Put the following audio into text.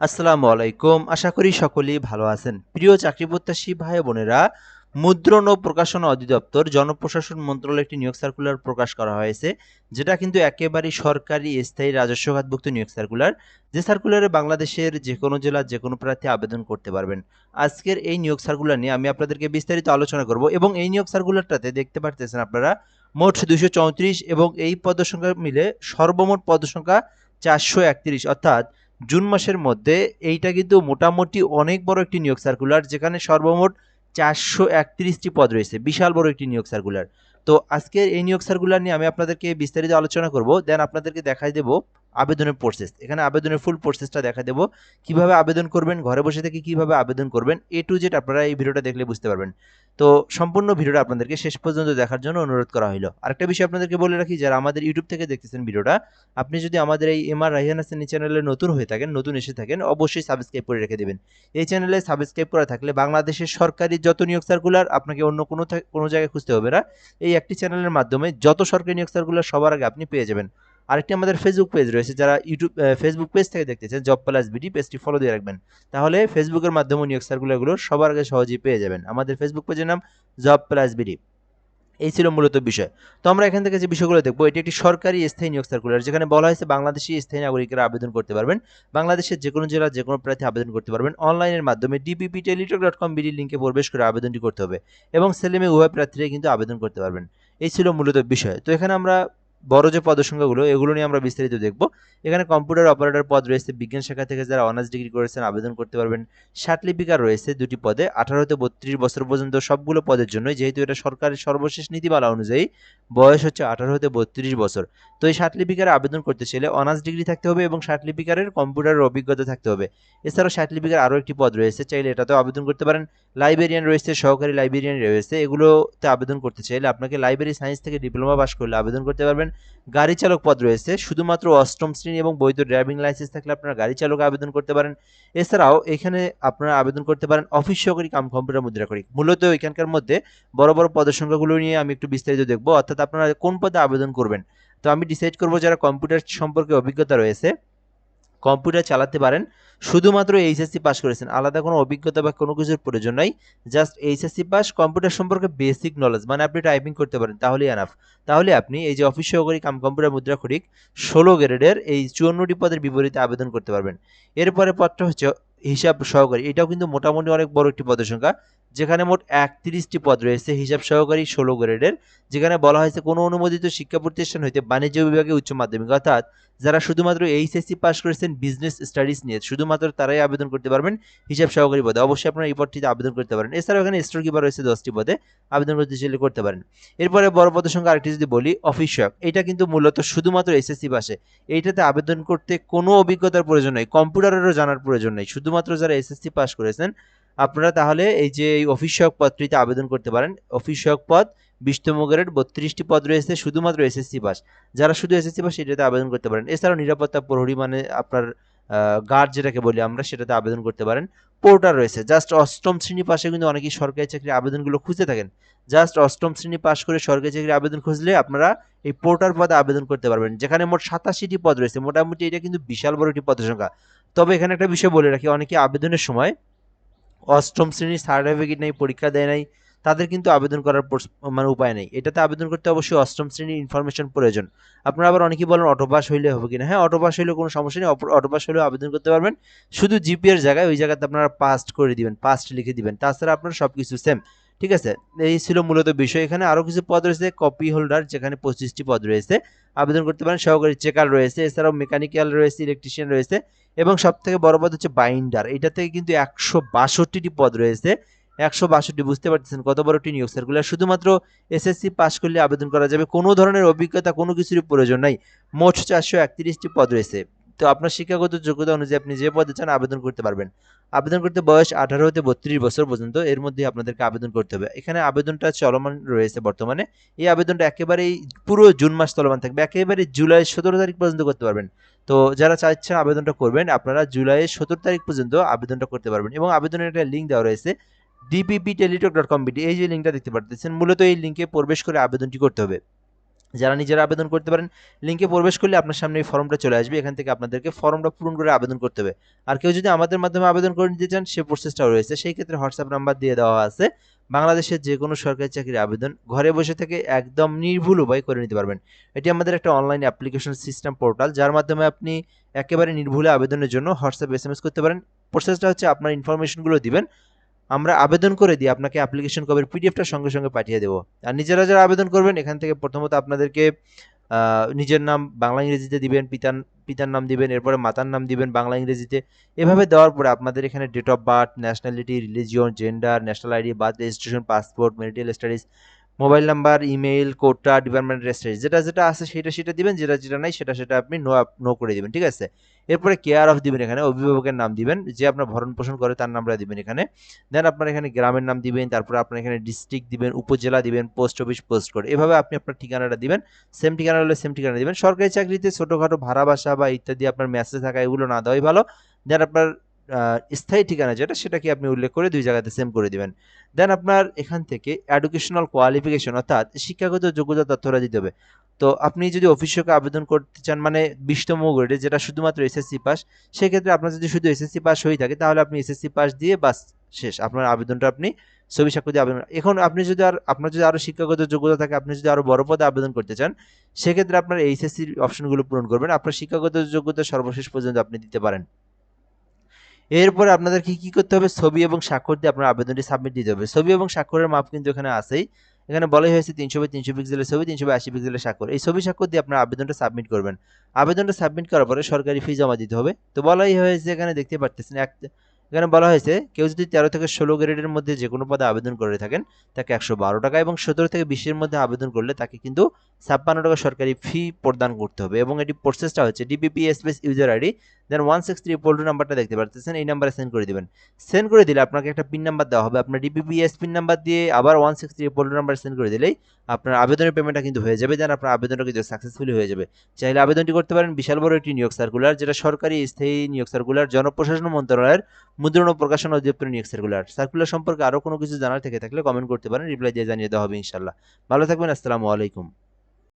আসসালামু আলাইকুম। আশা করি সকলেই ভালো আছেন। প্রিয় চাকরি প্রত্যাশী ভাই বোনেরা, মুদ্রণ ও প্রকাশনা অধিদপ্তর জনপ্রশাসন মন্ত্রণালয়ে একটি নিয়োগ সার্কুলার প্রকাশ করা হয়েছে, যেটা কিন্তু একেবারেই সরকারি স্থায়ী রাজস্ব খাতভুক্ত নিয়োগ সার্কুলার। যে সার্কুলারে বাংলাদেশের যে কোনো জেলার যে কোনো প্রার্থী আবেদন করতে পারবেন। আজকের এই নিয়োগ সার্কুলার নিয়ে আমি আপনাদেরকে বিস্তারিত আলোচনা করব এবং এই নিয়োগ সার্কুলারটাতে দেখতে পারতেছেন আপনারা মোট 234 এবং এই পদসংখ্যা মিলে সর্বমোট পদসংখ্যা 431, অর্থাৎ জুন মাসের মধ্যে এইটা কিন্তু মোটামুটি অনেক বড় একটি নিয়োগ সার্কুলার, যেখানে সর্বমোট 431টি পদ রয়েছে। বিশাল বড় একটি নিয়োগ সার্কুলার। তো আজকের এই নিয়োগ সার্কুলার নিয়ে আমি আপনাদেরকে বিস্তারিত আলোচনা করব, দেন আপনাদেরকে দেখাই দেব আবেদনের প্রসেস। এখানে আবেদনের ফুল প্রসেসটা দেখা দেব, কিভাবে আবেদন করবেন, ঘরে বসে থেকে কিভাবে আবেদন করবেন, এ টু জেড আপনারা এই ভিডিওটা দেখলে বুঝতে পারবেন। তো সম্পূর্ণ ভিডিওটা আপনাদেরকে শেষ পর্যন্ত দেখার জন্য অনুরোধ করা হলো। আরেকটা বিষয় আপনাদেরকে বলে রাখি, যারা আমাদের ইউটিউব থেকে দেখতেছেন ভিডিওটা, আপনি যদি আমাদের এই এমআর রায়হান হাসানী চ্যানেলে নতুন হয়ে থাকেন, নতুন এসে থাকেন, অবশ্যই সাবস্ক্রাইব করে রেখে দেবেন। এই চ্যানেলে সাবস্ক্রাইব করা থাকলে বাংলাদেশের সরকারি যত নিয়োগ সার্কুলার আপনাকে অন্য কোনো জায়গায় খুঁজতে হবে না। এই একটি চ্যানেলের মাধ্যমে যত সরকারি নিয়োগ সার্কুলার সবার আগে আপনি পেয়ে যাবেন। আরেকটি আমাদের ফেসবুক পেজ রয়েছে, যারা ফেসবুক পেজ থেকে দেখতেছেন জব প্লাস বিডি পেজটি ফলো দিয়ে রাখবেন, তাহলে ফেসবুকের মাধ্যমে নিয়োগ সার্কুলারগুলো সবার আগে সহজেই পেয়ে যাবেন। আমাদের ফেসবুক পেজের নাম জব প্লাস বিডি। এই ছিল মূলত বিষয়। তো আমরা এখান থেকে যে বিষয়গুলো দেখবো, এটি একটি সরকারি স্থায়ী নিয়োগ সার্কুলার, যেখানে বলা হয়েছে বাংলাদেশি স্থায়ী নাগরিকরা আবেদন করতে পারবেন। বাংলাদেশের যে কোনো জেলার যে কোনো প্রার্থী আবেদন করতে পারবেন। অনলাইনের মাধ্যমে dpptelitalk.com বিডি লিঙ্কে প্রবেশ করে আবেদনটি করতে হবে এবং ছেলে মেয়ে উভয় প্রার্থীরাই কিন্তু আবেদন করতে পারবেন। এই ছিল মূলত বিষয়। তো এখানে আমরা বড় যে পদসংখ্যাগুলো, এগুলো নিয়ে আমরা বিস্তারিত দেখব। এখানে কম্পিউটার অপারেটর পদ রয়েছে, বিজ্ঞান শাখা থেকে যারা অনার্স ডিগ্রি করেছেন আবেদন করতে পারবেন। ষাটলিপিকার রয়েছে 2টি পদে, 18 থেকে 32 বছর পর্যন্ত সবগুলো পদের জন্য, যেহেতু এটা সরকারের সর্বশেষ নীতিমালা অনুযায়ী বয়স হচ্ছে 18 থেকে 32 বছর। তো এই ষাটলিপিকারে আবেদন করতে চাইলে অনার্স ডিগ্রি থাকতে হবে এবং ষাটলিপিকারের কম্পিউটারের অভিজ্ঞতা থাকতে হবে। এছাড়াও ষাটলিপিকার আরও একটি পদ রয়েছে, চাইলে এটাতেও আবেদন করতে পারেন। লাইব্রেরিয়ান রয়েছে, সহকারী লাইব্রেরিয়ান রয়েছে, এগুলোতে আবেদন করতে চাইলে আপনাকে লাইব্রেরি সায়েন্স থেকে ডিপ্লোমা পাস করলে আবেদন করতে পারবেন। গাড়ি চালক পদ রয়েছে, শুধুমাত্র অষ্টম শ্রেণী এবং বৈধ ড্রাইভিং লাইসেন্স থাকলে আপনারা গাড়ি চালক আবেদন করতে পারেন। এছাড়াও এখানে আপনারা আবেদন করতে পারেন অফিস সহকারী কাম কম্পিউটার মুদ্রাক্ষরিক। মূলত এখানকার মধ্যে বড় বড় পদের সংখ্যাগুলো নিয়ে আমি একটু বিস্তারিত দেখব, অর্থাৎ আপনারা কোন পদে আবেদন করবেন। তো আমি ডিসাইড করব যারা কম্পিউটার সম্পর্কে অভিজ্ঞতা রয়েছে, কম্পিউটার চালাতে পারেন, শুধুমাত্র এইচএসসি পাস করেছেন, আলাদা কোনো অভিজ্ঞতা বা কোনো কিছুর প্রয়োজন নাই। জাস্ট এইচএসসি পাস, কম্পিউটার সম্পর্কে বেসিক নলেজ, মানে আপনি টাইপিং করতে পারেন, তাহলেই এনাফ। তাহলে আপনি এই যে অফিস সহকারী কাম কম্পিউটার মুদ্রাক্ষরিক 16 গ্রেডের এই 54টি পদের বিপরীতে আবেদন করতে পারবেন। এরপরে পদটা হচ্ছে হিসাব সহকারী। এটাও কিন্তু মোটামুটি অনেক বড় একটি পদের সংখ্যা, যেখানে মোট 31টি পদ রয়েছে হিসাব সহকারী 16 গ্রেডের, যেখানে বলা হয়েছে কোনো অনুমোদিত শিক্ষা প্রতিষ্ঠান হইতে বাণিজ্য বিভাগে উচ্চ মাধ্যমিক, অর্থাৎ যারা শুধুমাত্র এইচএসসি পাস করেছেন বিজনেস স্টাডিজ নিয়ে, শুধুমাত্র তারাই আবেদন করতে পারবেন হিসাব সহকারী পদে। অবশ্যই আপনারা এই পদটিতে আবেদন করতে পারেন। এছাড়াও এখানে স্টোর কিপার রয়েছে 10টি পদে, আবেদন করতে চাইলে করতে পারেন। এরপরে বড় পদের সংখ্যা আরেকটি যদি বলি, অফিস সহায়ক। এটা কিন্তু মূলত শুধুমাত্র এসএসসি পাশে, এইটাতে আবেদন করতে কোনো অভিজ্ঞতার প্রয়োজন নেই, কম্পিউটারেরও জানার প্রয়োজন নেই, শুধুমাত্র যারা এসএসসি পাস করেছেন আপনারা তাহলে এই যে এই অফিস সহায়ক পদটিতে আবেদন করতে পারেন। অফিস সহায়ক পদ 20তম গ্রেড, 32টি পদ রয়েছে, শুধুমাত্র এসএসসি পাস। যারা শুধু এসএসসি পাস এটাতে আবেদন করতে পারেন। এছাড়াও নিরাপত্তা প্রহরী, মানে আপনার গার্ড যেটাকে বলি আমরা, সেটাতে আবেদন করতে পারেন। পোর্টার রয়েছে, জাস্ট অষ্টম শ্রেণী পাশে কিন্তু অনেকেই সরকারি চাকরির আবেদনগুলো খুঁজে থাকেন। জাস্ট অষ্টম শ্রেণী পাশ করে সরকারি চাকরির আবেদন খুঁজলে আপনারা এই পোর্টার পদে আবেদন করতে পারবেন, যেখানে মোট 87টি পদ রয়েছে। মোটামুটি এটা কিন্তু বিশাল বড় একটি পদের সংখ্যা। তবে এখানে একটা বিষয় বলে রাখি, অনেকে আবেদনের সময় অষ্টম শ্রেণীর সার্টিফিকেট নেই, পরীক্ষা দেয় নাই, তাদের কিন্তু আবেদন করার মানে উপায় নেই। এটাতে আবেদন করতে অবশ্যই অষ্টম শ্রেণীর ইনফরমেশন প্রয়োজন। আপনারা আবার অনেকেই বলেন অটো পাস হইলে হবে কিনা। হ্যাঁ, অটো পাস হইলে কোনো সমস্যা নেই, অটো পাস হলেও আবেদন করতে পারবেন। শুধু জিপিএর জায়গায় ওই জায়গাতে আপনারা পাস্ট করে দিবেন, পাস্ট লিখে দিবেন, তাছাড়া আপনার সব কিছু সেম। ঠিক আছে, এই ছিল মূলত বিষয়। এখানে আরও কিছু পদ রয়েছে, কপি হোল্ডার, যেখানে 25টি পদ রয়েছে, আবেদন করতে পারেন। সহকারী চেকার রয়েছে, এছাড়াও মেকানিক্যাল রয়েছে, ইলেকট্রিশিয়ান রয়েছে, এবং সব থেকে বড় পদ হচ্ছে বাইন্ডার। এটা থেকে কিন্তু 162টি পদ রয়েছে। 162, বুঝতে পারতেছেন কত বড় একটি নিয়োগ সার্কুলার। শুধুমাত্র এসএসসি পাস করলে আবেদন করা যাবে, কোনো ধরনের অভিজ্ঞতা কোনো কিছুরই প্রয়োজন নাই। মোট 431টি পদ রয়েছে। তো আপনার শিক্ষাগত যোগ্যতা অনুযায়ী আপনি যে পদে চান আবেদন করতে পারবেন। আবেদন করতে বয়স 18 হতে 32 বছর পর্যন্ত, এর মধ্যে আপনাদেরকে আবেদন করতে হবে। এখানে আবেদনটা চলমান রয়েছে বর্তমানে। এই আবেদনটা একেবারেই পুরো জুন মাস চলমান থাকবে, একেবারে জুলাই 17 তারিখ পর্যন্ত করতে পারবেন। তো যারা চাচ্ছেন আবেদনটা করবেন, আপনারা জুলাইয়ের 17 তারিখ পর্যন্ত আবেদনটা করতে পারবেন। এবং আবেদনের একটা লিঙ্ক দেওয়া রয়েছে dpptelitalk.com বিডি, এই যে লিঙ্কটা দেখতে পাচ্ছেন, মূলত এই লিঙ্কে প্রবেশ করে আবেদনটি করতে হবে। যারা নিজেরা আবেদন করতে পারেন, লিঙ্কে প্রবেশ করলে আপনার সামনে এই ফর্মটা চলে আসবে। এখান থেকে আপনাদেরকে ফর্মটা পূরণ করে আবেদন করতে হবে। আর কেউ যদি আমাদের মাধ্যমে আবেদন করে নিতে চান, সে প্রসেসটাও রয়েছে। সেই ক্ষেত্রে হোয়াটসঅ্যাপ নাম্বার দিয়ে দেওয়া আছে। বাংলাদেশের যে কোনো সরকারি চাকরির আবেদন ঘরে বসে থেকে একদম নির্ভুল উপায়ে করে নিতে পারবেন। এটি আমাদের একটা অনলাইন অ্যাপ্লিকেশন সিস্টেম পোর্টাল, যার মাধ্যমে আপনি একেবারে নির্ভুলে আবেদনের জন্য হোয়াটসঅ্যাপ এসএমএস করতে পারেন। প্রসেসটা হচ্ছে আপনার ইনফরমেশনগুলো দিবেন, আমরা আবেদন করে দিয়ে আপনাকে অ্যাপ্লিকেশন কপির পিডিএফটা সঙ্গে সঙ্গে পাঠিয়ে দেবো। আর নিজেরা যারা আবেদন করবেন, এখান থেকে প্রথমত আপনাদেরকে নিজের নাম বাংলা ইংরেজিতে দিবেন, পিতার পিতার নাম দিবেন, এরপরে মাতার নাম দিবেন বাংলা ইংরেজিতে। এভাবে দেওয়ার পরে আপনাদের এখানে date of birth, nationality, religion, gender, national ID, birth registration, passport, marital status, mobile number, email, কোডটা, ডিপার্টমেন্টের স্ট্যাটাস, যেটা যেটা আছে সেটা সেটা দিবেন, যেটা যেটা নাই সেটা সেটা আপনি নো নো করে দিবেন, ঠিক আছে? এরপরে কেয়ার অফ দিবেন, এখানে অভিভাবকের নাম দিবেন, যে আপনার ভরণ পোষণ করে তার নামটা দিবেন এখানে। দেন আপনার এখানে গ্রামের নাম দিবেন, তারপরে আপনার এখানে ডিস্ট্রিক্ট দিবেন, উপজেলা দিবেন, পোস্ট অফিস, পোস্ট কোড, এভাবে আপনি আপনার ঠিকানাটা দিবেন। সেম ঠিকানা হলে সেম ঠিকানা দিবেন। সরকারি চাকরিতে ছোটোখাটো ভাড়া বাসা বা ইত্যাদি আপনার মেসেজ থাকা এগুলো না দেওয়াই ভালো। দেন আপনার স্থায়ী ঠিকানা যেটা, সেটাকে আপনি উল্লেখ করে ২ জায়গাতে সেম করে দিবেন। দেন আপনার এখান থেকে এডুকেশনাল কোয়ালিফিকেশন অর্থাৎ শিক্ষাগত যোগ্যতা তথ্যটা দিতে হবে। তো আপনি যদি অফিসকে আবেদন করতে চান, মানে ২০তম গ্রেডে, যেটা শুধুমাত্র এসএসসি পাস, সেক্ষেত্রে আপনার যদি শুধু এসএসসি পাস হয়ে থাকে, তাহলে আপনি এসএসসি পাস দিয়ে বাস শেষ, আপনার আবেদনটা আপনি ছবি সাক্ষ্য দিয়ে আবেদন। এখন আপনি যদি আপনার যদি আরও শিক্ষাগত যোগ্যতা থাকে, আপনি যদি আরও বড় পদে আবেদন করতে চান, সেক্ষেত্রে আপনার এইচএসসির অপশনগুলো পূরণ করবেন। আপনার শিক্ষাগত যোগ্যতা সর্বশেষ পর্যন্ত আপনি দিতে পারেন। এরপরে আপনাদেরকে কি করতে হবে, ছবি এবং স্বাক্ষর দিয়ে আপনার আবেদনটি সাবমিট দিতে হবে। ছবি এবং স্বাক্ষরের মাপ কিন্তু এখানে আছেই। এখানে বলাই হয়েছে ৩০০x৩০০ পিক্সেলের ছবি, ৩০০x৮০ পিক্সেলের স্বাক্ষর। এই ছবি স্বাক্ষর দিয়ে আপনার আবেদনটা সাবমিট করবেন। আবেদনটা সাবমিট করার পরে সরকারি ফি জমা দিতে হবে। তো বলাই হয়েছে, এখানে দেখতে পারতেছেন এখানে বলা হয়েছে, কেউ যদি ১৩ থেকে ১৬ গ্রেডের মধ্যে যে কোনো পদে আবেদন করে থাকেন, তাকে ১১২ টাকা, এবং ১৭ থেকে ২০ এর মধ্যে আবেদন করলে তাকে কিন্তু ৫৬ টাকা সরকারি ফি প্রদান করতে হবে। এবং এটি প্রসেসটা হচ্ছে ডিবিপি স্পেস ইউজার আইডি, দেন 163 নাম্বারটা দেখতে পারতেছেন, এই নাম্বারে সেন্ড করে দিবেন। সেন্ড করে দিলে আপনাকে একটা পিন নাম্বার দেওয়া হবে। আপনার ডিবিপিএস পিন নাম্বার দিয়ে আবার 163 নাম্বার সেন্ড করে দিলেই আপনার আবেদনের পেমেন্টটা কিন্তু হয়ে যাবে। দেন আপনার আবেদনটা কিন্তু সাকসেসফুলি হয়ে যাবে। চাইলে আবেদনটি করতে পারেন। বিশাল বড় একটি নিয়োগ সার্কুলার, যেটা সরকারি স্থায়ী নিয়োগ সার্কুলার, জনপ্রশাসন মন্ত্রণালয়ের মুদ্রণ ও প্রকাশন অধিদপ্তরের নিয়োগ সার্কুলার। সার্কুলার সম্পর্কে আরও কোনো কিছু জানার থেকে থাকলে কমেন্ট করতে পারেন, রিপ্লাই দিয়ে জানিয়ে দেওয়া হবে ইনশাল্লাহ। ভালো থাকবেন, আসসালামু আলাইকুম।